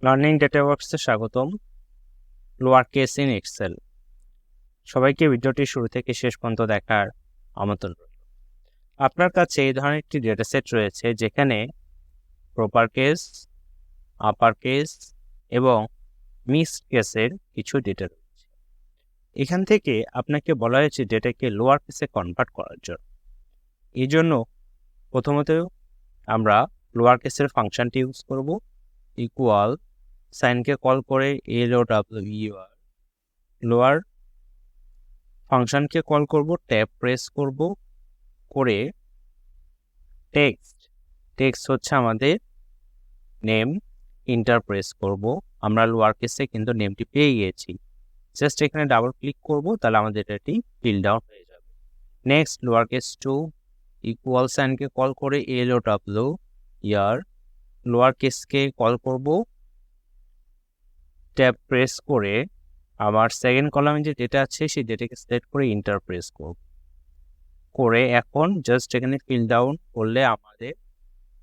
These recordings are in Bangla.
লার্নিং ডেটা ওয়ার্কসে স্বাগতম। Lower case in Excel. সবাইকে ভিডিওটি শুরু থেকে শেষ পর্যন্ত দেখার আমন্ত্রণ রইল। আপনার কাছে এই ধরনের একটি ডেটা সেট রয়েছে যেখানে প্রপার কেস, আপার কেস এবং মিক্সড কেসের কিছু ডেটা রয়েছে। এখান থেকে আপনাকে বলা হয়েছে ডেটাকে লোয়ার কেসে কনভার্ট করার জন্য। এই জন্য প্রথমত আমরা লোয়ার কেসের ফাংশনটি ইউজ করব। ইকুয়াল সাইনকে কল করে LOWER, লোয়ার ফাংশনকে কল করব, ট্যাব প্রেস করব, করে টেক্সট হচ্ছে আমাদের নেম, ইন্টার প্রেস করব। আমরা লোয়ার কেসে কিন্তু নেমটি পেয়ে গিয়েছি, জাস্ট এখানে ডাবল ক্লিক করব, তাহলে আমাদের এটি ফিল ডাউন হয়ে যাবে। নেক্সট লোয়ার কেস 2, ইকুয়াল সাইনকে কল করে LOWER, লোয়ার কেসকে কল করব, ট্যাব প্রেস করে আমার সেকেন্ড কলামে যে ডেটা আছে সেই ডেটাকে সিলেক্ট করে ইন্টার প্রেস করব, করে এখন জাস্ট এখানে ফিল ডাউন করলে আমাদের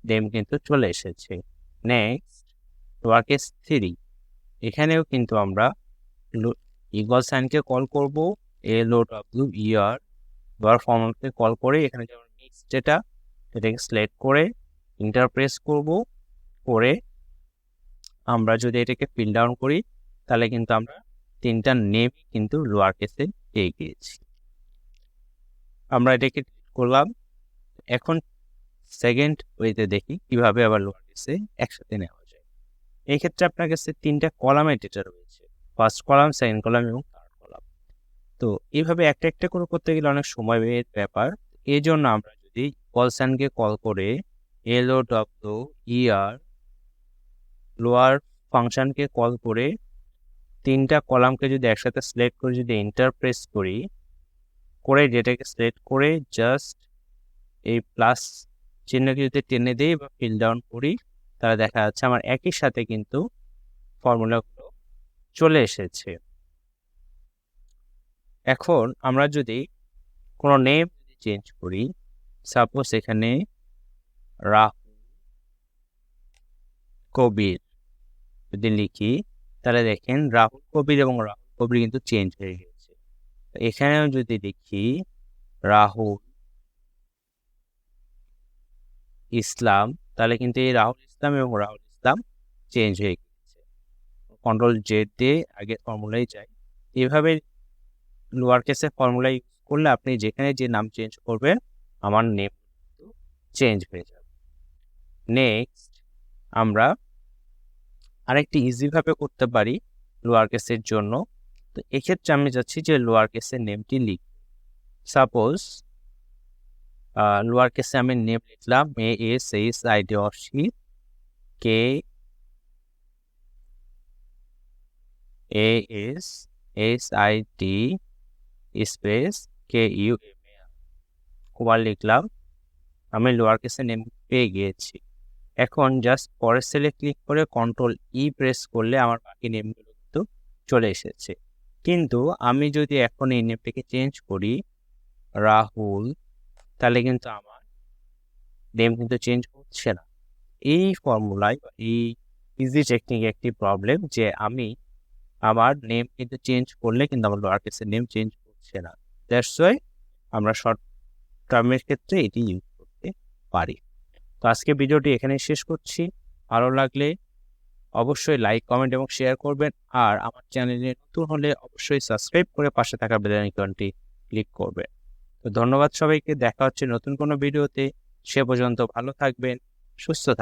নেম কিন্তু চলে এসেছে। নেক্সট লোয়ার কেস 3, এখানেও কিন্তু আমরা ইকুয়াল সাইনকে কল করব, LOWER, লোয়ার ফর্মকে কল করে এখানে যেমন মিক্স ডেটা সেটাকে সিলেক্ট করে ইন্টার প্রেস করব, করে আমরা যদি এটাকে ফিল ডাউন করি তাহলে কিন্তু আমরা তিনটা নেম কিন্তু লোয়ার কেসে পেয়ে গিয়েছি। আমরা এটাকে করলাম। এখন সেকেন্ড ওয়েতে দেখি কিভাবে আবার লোয়ার কেসে একসাথে নেওয়া যায়। এই ক্ষেত্রে আপনার কাছে তিনটা কলামে ডেটা রয়েছে, ফার্স্ট কলাম, সেকেন্ড কলাম এবং থার্ড কলাম। তো এইভাবে একটা একটা করে করতে গেলে অনেক সময় ব্যাপার। এই জন্য আমরা যদি কল সাইনকে কল করে LOWER, লোয়ার ফাংশনকে কল করে তিনটা কলামকে যদি একসাথে সিলেক্ট করে যদি এন্টার প্রেস করি, করে ডেটাকে সিলেক্ট করে জাস্ট এই প্লাস চিহ্নকে যদি টেনে দিই বা ফিল ডাউন করি, তাহলে দেখা যাচ্ছে আমার একই সাথে কিন্তু ফর্মুলাগুলো চলে এসেছে। এখন আমরা যদি কোনো নেম চেঞ্জ করি, সাপোজ এখানে রাহুল কবির যদি লিখি, তাহলে দেখেন রাহুল কবির এবং রাহুল কবির কিন্তু চেঞ্জ হয়ে গেছে। এখানেও যদি লিখি রাহুল ইসলাম, তাহলে কিন্তু এই রাহুল ইসলাম এবং রাহুল ইসলাম চেঞ্জ হয়ে গেছে। কন্ট্রোল জেড দিয়ে আগে ফর্মুলাই যায়। এভাবে লোয়ার কেসে ফর্মুলা ইউজ করলে আপনি যেখানে যে নাম চেঞ্জ করবেন আমার নেম চেঞ্জ হয়ে যাবে। নেক্সট আমরা আরেকটি ইজিভাবে করতে পারি লোয়ার কেসের জন্য। তো এক্ষেত্রে আমি যাচ্ছি যে লোয়ার কেসের নেমটি লিখ। সাপোজ লোয়ার কেসে আমি নেম লিখলাম ASID স্পেস KUMAR, কুমার লিখলাম। আমি লোয়ার কেসে নেম পেয়ে গিয়েছি। এখন জাস্ট পরের সেলে ক্লিক করে কন্ট্রোল প্রেস করলে আমার বাকি নেমগুলো কিন্তু চলে এসেছে। কিন্তু আমি যদি এখন এই নেমটাকে চেঞ্জ করি রাহুল, তাহলে কিন্তু আমার নেম কিন্তু চেঞ্জ হচ্ছে না। এই ফর্মুলায় এই ইজি টেকনিক একটি প্রবলেম যে আমি আমার নেম কিন্তু চেঞ্জ করলে কিন্তু আমার লোয়ার কেসের নেম চেঞ্জ হচ্ছে না। দ্যাটস ওয়াই আমরা শর্ট টার্মের ক্ষেত্রে এটি ইউজ করতে পারি। তো আজকে ভিডিওটি এখানে শেষ করছি। ভালো লাগলে অবশ্যই লাইক, কমেন্ট এবং শেয়ার করবেন। আর আমার চ্যানেলে নতুন হলে অবশ্যই সাবস্ক্রাইব করে পাশে থাকা বেল আইকনটি ক্লিক করবেন। তো ধন্যবাদ সবাইকে। দেখা হচ্ছে নতুন কোনো ভিডিওতে। সে পর্যন্ত ভালো থাকবেন, সুস্থ থাকবেন।